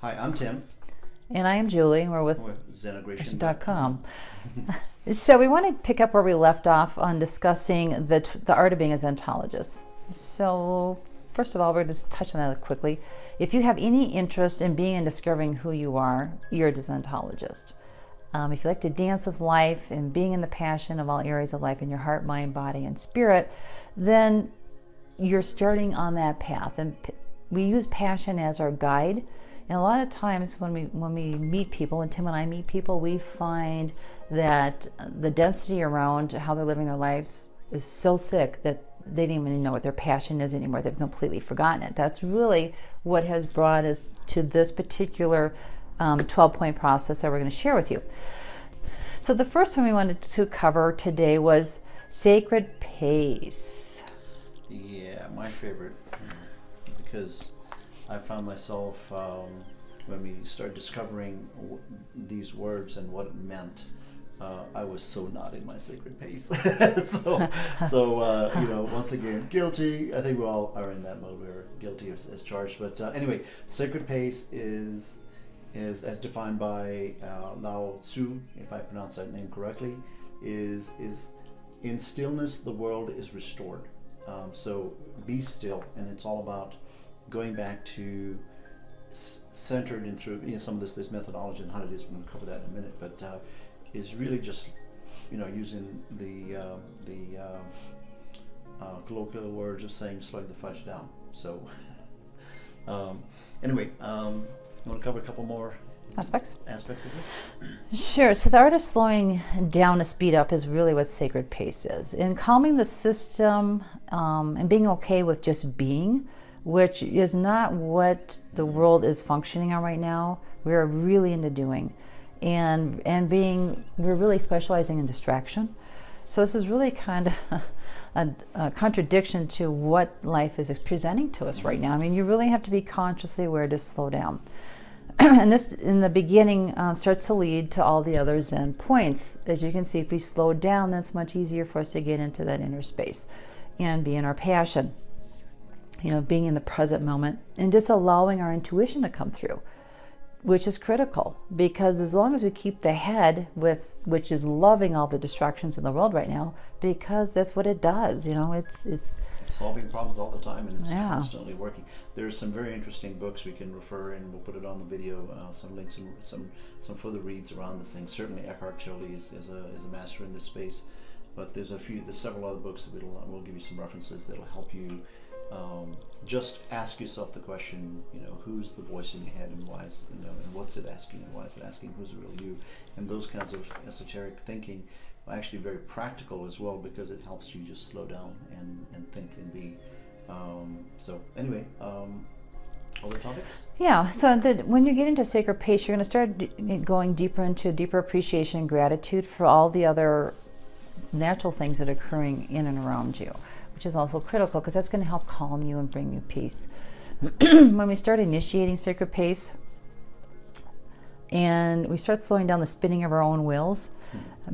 Hi, I'm Tim. And I am Julie, and we're with Zentologist.com. So we want to pick up where we left off on discussing the art of being a Zentologist. So first of all, we're going to touch on that quickly. If you have any interest in being and discovering who you are, you're a Zentologist. If you like to dance with life and being in the passion of all areas of life in your heart, mind, body, and spirit, then you're starting on that path. And we use passion as our guide. And a lot of times when we meet people, and Tim and I meet people, we find that the density around how they're living their lives is so thick that they don't even know what their passion is anymore. They've completely forgotten it. That's really what has brought us to this particular 12-point process that we're going to share with you. So the first one we wanted to cover today was sacred pace. Yeah, my favorite, because I found myself, when we started discovering these words and what it meant, I was so not in my sacred pace. so once again, guilty. I think we all are in that mode. We're guilty as charged. But anyway, sacred pace is as defined by Lao Tzu, if I pronounce that name correctly, is in stillness the world is restored. So be still, and it's all about going back to centered in through some of this methodology and how it is. We're going to cover that in a minute, but is really just using the colloquial words of saying slowing the fudge down. So anyway, you want to cover a couple more Aspects of this? Sure. So the art of slowing down to speed up is really what sacred pace is. In calming the system and being okay with just being, which is not what the world is functioning on right now. We are really into doing, and we're really specializing in distraction. So this is really kind of a contradiction to what life is presenting to us right now. I mean, you really have to be consciously aware to slow down. And this, in the beginning, starts to lead to all the other Zen points. As you can see, if we slow down, that's much easier for us to get into that inner space and be in our passion. Being in the present moment and just allowing our intuition to come through, which is critical, because as long as we keep the head which is loving all the distractions in the world right now, because that's what it does. It's solving problems all the time, and it's yeah. constantly working. There's some very interesting books we can refer, and we'll put it on the video, some links and some further reads around this thing. Certainly Eckhart Tolle is a master in this space, but there's several other books that we'll give you some references that'll help you just ask yourself the question, who's the voice in your head, and why is, and what's it asking, and why is it asking, who's the real you? And those kinds of esoteric thinking are actually very practical as well, because it helps you just slow down and think and be. So anyway, other topics? Yeah, so when you get into sacred pace, you're going to start going deeper into deeper appreciation and gratitude for all the other natural things that are occurring in and around you, which is also critical, because that's going to help calm you and bring you peace. When we start initiating sacred pace and we start slowing down the spinning of our own wheels,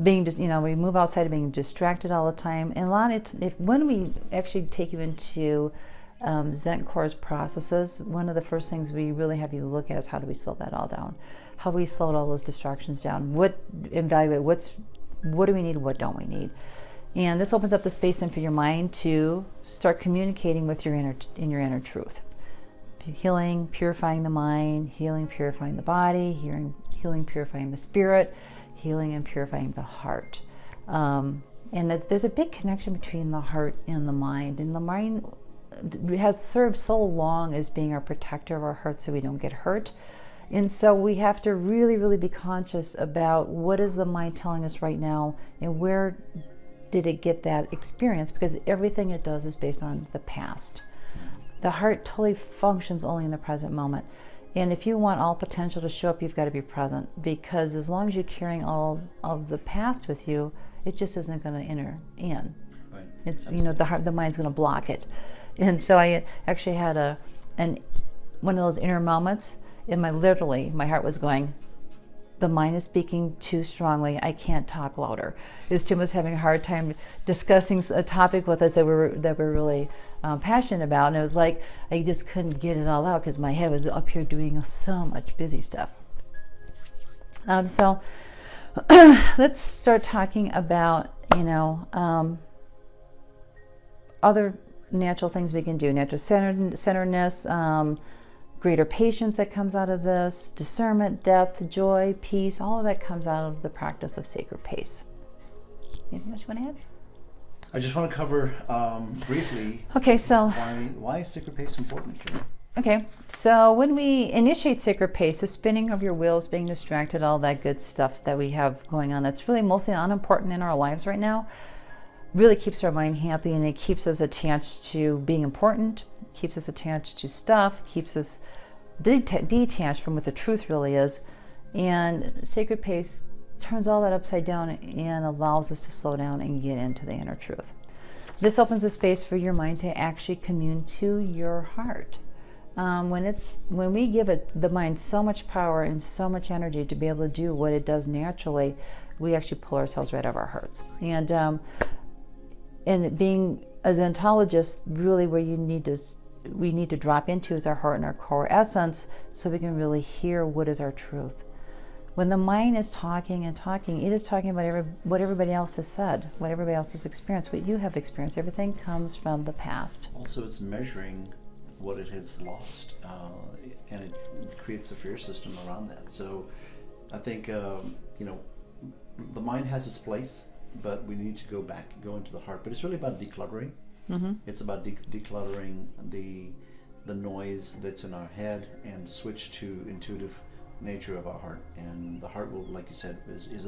being just, we move outside of being distracted all the time. And when we actually take you into Zen Core's processes, one of the first things we really have you look at is how do we slow that all down? How do we slow all those distractions down? Evaluate what do we need, what don't we need? And this opens up the space then for your mind to start communicating with your inner truth. Healing, purifying the mind, healing, purifying the body, healing, purifying the spirit, healing and purifying the heart. And that there's a big connection between the heart and the mind. And the mind has served so long as being our protector of our heart so we don't get hurt. And so we have to really, really be conscious about what is the mind telling us right now, and where did it get that experience, because everything it does is based on the past. The heart totally functions only in the present moment. And if you want all potential to show up, you've got to be present, because as long as you're carrying all of the past with you, it just isn't going to enter in. Right. It's the mind's going to block it. And so I actually had one of those inner moments, and my heart was going, the mind is speaking too strongly. I can't talk louder. As Tim was having a hard time discussing a topic with us that we're really passionate about, and it was like I just couldn't get it all out because my head was up here doing so much busy stuff. So let's start talking about, other natural things we can do. Natural centeredness, greater patience that comes out of this, discernment, depth, joy, peace, all of that comes out of the practice of sacred pace. Anything else you want to add? I just want to cover briefly why is sacred pace important, Kim? Okay, so when we initiate sacred pace, the spinning of your wheels, being distracted, all that good stuff that we have going on that's really mostly unimportant in our lives right now, really keeps our mind happy, and it keeps us attached to being important, keeps us attached to stuff, keeps us detached from what the truth really is. And sacred pace turns all that upside down and allows us to slow down and get into the inner truth. This opens a space for your mind to actually commune to your heart. When we give the mind so much power and so much energy to be able to do what it does naturally, we actually pull ourselves right out of our hearts. And being a Zentologist, really where we need to drop into is our heart and our core essence, so we can really hear what is our truth. When the mind is talking and talking, it is talking about what everybody else has said, what everybody else has experienced, what you have experienced. Everything comes from the past. Also, it's measuring what it has lost, and it creates a fear system around that. So I think the mind has its place, but we need to go into the heart. But it's really about decluttering. Mm-hmm. It's about decluttering the noise that's in our head and switch to intuitive nature of our heart. And the heart will, like you said, is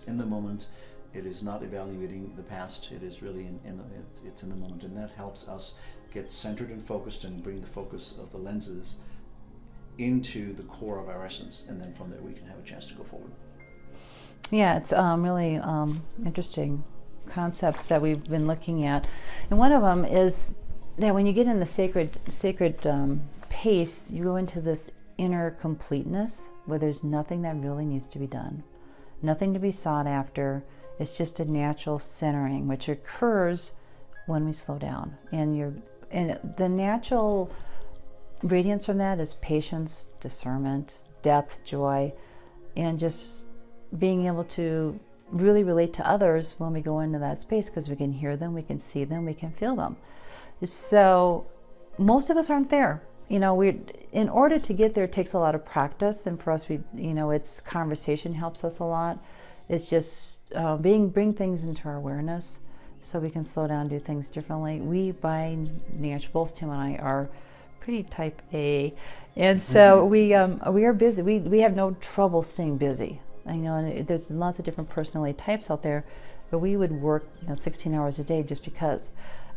in the moment. It is not evaluating the past. It is really it's in the moment, and that helps us get centered and focused and bring the focus of the lenses into the core of our essence, and then from there we can have a chance to go forward. Yeah, it's really interesting concepts that we've been looking at, and one of them is that when you get in the sacred pace, you go into this inner completeness where there's nothing that really needs to be done, nothing to be sought after. It's just a natural centering, which occurs when we slow down. And the natural radiance from that is patience, discernment, depth, joy, and just being able to really relate to others when we go into that space, because we can hear them, we can see them, we can feel them. So most of us aren't there. In order to get there, it takes a lot of practice, and for us, it's conversation helps us a lot. It's just bring things into our awareness so we can slow down and do things differently. We, by nature, both Tim and I are pretty type A, and so we are busy. We have no trouble staying busy. And there's lots of different personality types out there, but we would work 16 hours a day just because.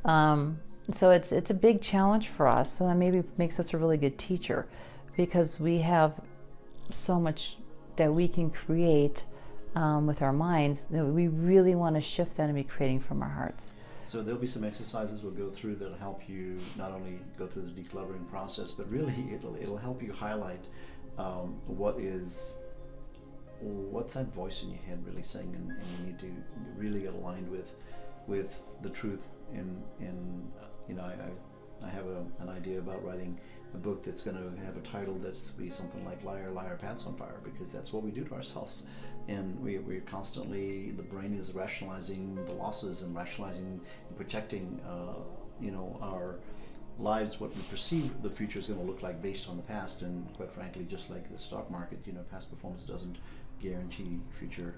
So it's a big challenge for us. So that maybe makes us a really good teacher, because we have so much that we can create with our minds that we really want to shift that and be creating from our hearts. So there'll be some exercises we'll go through that'll help you not only go through the decluttering process, but really it'll help you highlight what's that voice in your head really saying, and you need to really get aligned with the truth. I have an idea about writing a book that's going to have a title that's be something like "Liar, Liar, Pants on Fire," because that's what we do to ourselves, and we're constantly, the brain is rationalizing the losses and rationalizing and protecting our lives, what we perceive the future is going to look like based on the past. And quite frankly, just like the stock market, past performance doesn't guarantee future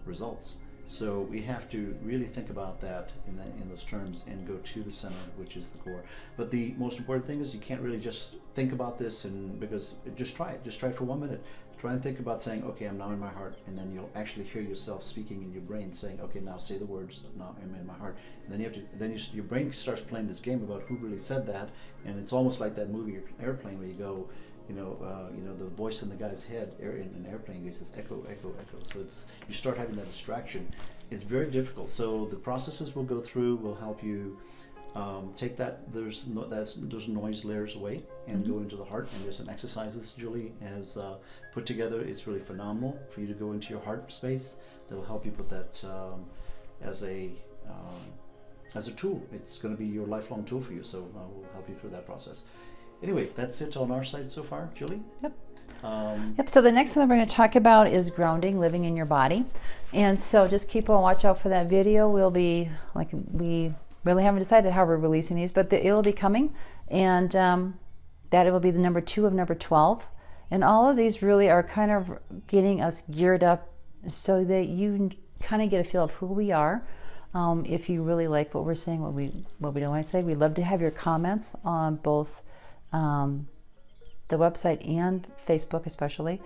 results. So we have to really think about that in those terms and go to the center, which is the core. But the most important thing is you can't really just think about this, because just try it. Just try it for 1 minute. Try and think about saying, okay, I'm now in my heart, and then you'll actually hear yourself speaking in your brain saying, okay, now say the words, now I'm in my heart. And then your brain starts playing this game about who really said that, and it's almost like that movie Airplane, where you go, the voice in the guy's head in an airplane, he says echo, echo, echo. So you start having that distraction. It's very difficult. So the processes we'll go through will help you take those noise layers away and go into the heart. And there's some exercises Julie has put together. It's really phenomenal for you to go into your heart space. That will help you put that as a tool. It's going to be your lifelong tool for you. So we'll help you through that process. Anyway, that's it on our side so far, Julie. Yep. So the next thing that we're going to talk about is grounding, living in your body. And so just keep on watch out for that video. We really haven't decided how we're releasing these, but it'll be coming, and that it will be the number 2 of number 12. And all of these really are kind of getting us geared up so that you kind of get a feel of who we are. If you really like what we're saying, what we don't want to say, we'd love to have your comments on both the website and Facebook especially,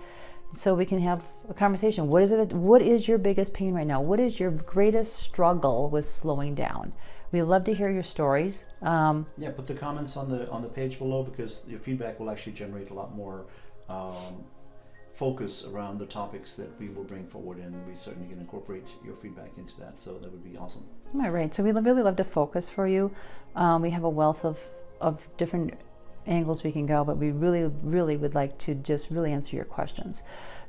so we can have a conversation. What is your biggest pain right now? What is your greatest struggle with slowing down? We love to hear your stories. Put the comments on the page below, because your feedback will actually generate a lot more focus around the topics that we will bring forward, and we certainly can incorporate your feedback into that. So that would be awesome. All right. So we really love to focus for you. We have a wealth of different angles we can go, but we really would like to just really answer your questions.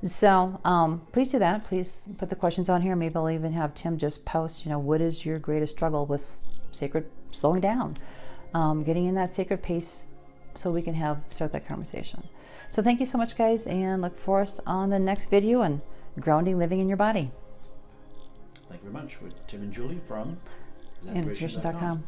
So please do that. Please put the questions on here. Maybe I'll even have Tim just post, what is your greatest struggle with sacred slowing down, getting in that sacred pace, so we can start that conversation. So thank you so much, guys, and look for us on the next video on grounding, living in your body. Thank you very much. With Tim and Julie from Zentologist.com.